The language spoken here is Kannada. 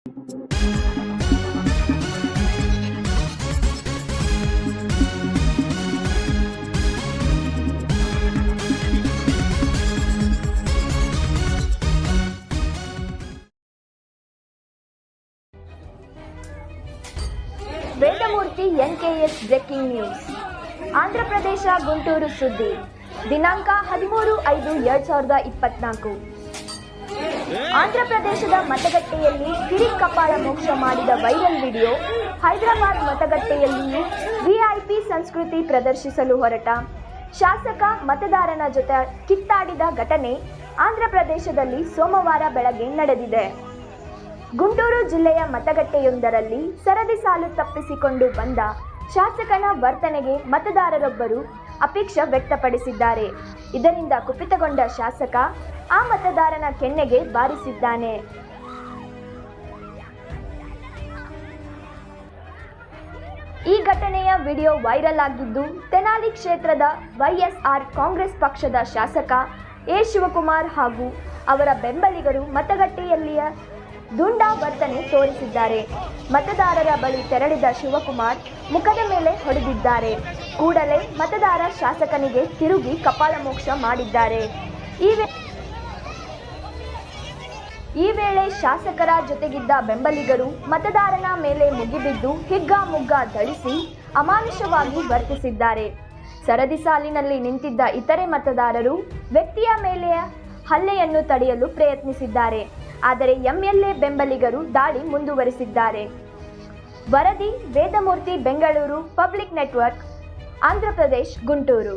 Vedamurthy NKS breaking news. Andhra Pradesh Guntur ಸುದ್ದಿ ದಿನಾಂಕ 13/5/2024. ಆಂಧ್ರಪ್ರದೇಶದ ಮತಗಟ್ಟೆಯಲ್ಲಿ ಕಿರಿಕ್ ಕಪಾಳ ಮೋಕ್ಷ ಮಾಡಿದ ವೈರಲ್ ವಿಡಿಯೋ. ಹೈದರಾಬಾದ್ ಮತಗಟ್ಟೆಯಲ್ಲಿಯೂ VIP ಸಂಸ್ಕೃತಿ ಪ್ರದರ್ಶಿಸಲು ಹೊರಟ ಶಾಸಕ ಮತದಾರನ ಜೊತೆ ಕಿತ್ತಾಡಿದ ಘಟನೆ ಆಂಧ್ರಪ್ರದೇಶದಲ್ಲಿ ಸೋಮವಾರ ಬೆಳಗ್ಗೆ ನಡೆದಿದೆ. ಗುಂಟೂರು ಜಿಲ್ಲೆಯ ಮತಗಟ್ಟೆಯೊಂದರಲ್ಲಿ ಸರದಿ ಸಾಲು ತಪ್ಪಿಸಿಕೊಂಡು ಬಂದ ಶಾಸಕನ ವರ್ತನೆಗೆ ಮತದಾರರೊಬ್ಬರು ಅಪೇಕ್ಷೆ ವ್ಯಕ್ತಪಡಿಸಿದ್ದಾರೆ. ಇದರಿಂದ ಕುಪಿತಗೊಂಡ ಶಾಸಕ ಆ ಮತದಾರನ ಕೆನ್ನೆಗೆ ಬಾರಿಸಿದ್ದಾನೆ. ಈ ಘಟನೆಯ ವಿಡಿಯೋ ವೈರಲ್ ಆಗಿದ್ದು, ತೆನಾಲಿ ಕ್ಷೇತ್ರದ YSR ಕಾಂಗ್ರೆಸ್ ಪಕ್ಷದ ಶಾಸಕ ಎ ಶಿವಕುಮಾರ್ ಹಾಗೂ ಅವರ ಬೆಂಬಲಿಗರು ಮತಗಟ್ಟೆಯಲ್ಲಿಯ ದುಂಡಾ ವರ್ತನೆ ತೋರಿಸಿದ್ದಾರೆ. ಮತದಾರರ ಬಳಿ ತೆರಳಿದ ಶಿವಕುಮಾರ್ ಮುಖದ ಮೇಲೆ ಹೊಡೆದಿದ್ದಾರೆ. ಕೂಡಲೇ ಮತದಾರ ಶಾಸಕನಿಗೆ ತಿರುಗಿ ಕಪಾಳಮೋಕ್ಷ ಮಾಡಿದ್ದಾರೆ. ಈ ವೇಳೆ ಶಾಸಕರ ಜೊತೆಗಿದ್ದ ಬೆಂಬಲಿಗರು ಮತದಾರನ ಮೇಲೆ ಮುಗಿಬಿದ್ದು ಹಿಗ್ಗಾಮುಗ್ಗ ಧಳಿಸಿ ಅಮಾನುಷವಾಗಿ ವರ್ತಿಸಿದ್ದಾರೆ. ಸರದಿ ಸಾಲಿನಲ್ಲಿ ನಿಂತಿದ್ದ ಇತರೆ ಮತದಾರರು ವ್ಯಕ್ತಿಯ ಮೇಲೆ ಹಲ್ಲೆಯನ್ನು ತಡೆಯಲು ಪ್ರಯತ್ನಿಸಿದ್ದಾರೆ. ಆದರೆ MLA ಬೆಂಬಲಿಗರು ದಾಳಿ ಮುಂದುವರಿಸಿದ್ದಾರೆ. ವರದಿ ವೇದಮೂರ್ತಿ, ಬೆಂಗಳೂರು ಪಬ್ಲಿಕ್ ನೆಟ್ವರ್ಕ್, ಆಂಧ್ರಪ್ರದೇಶ್, ಗುಂಟೂರು.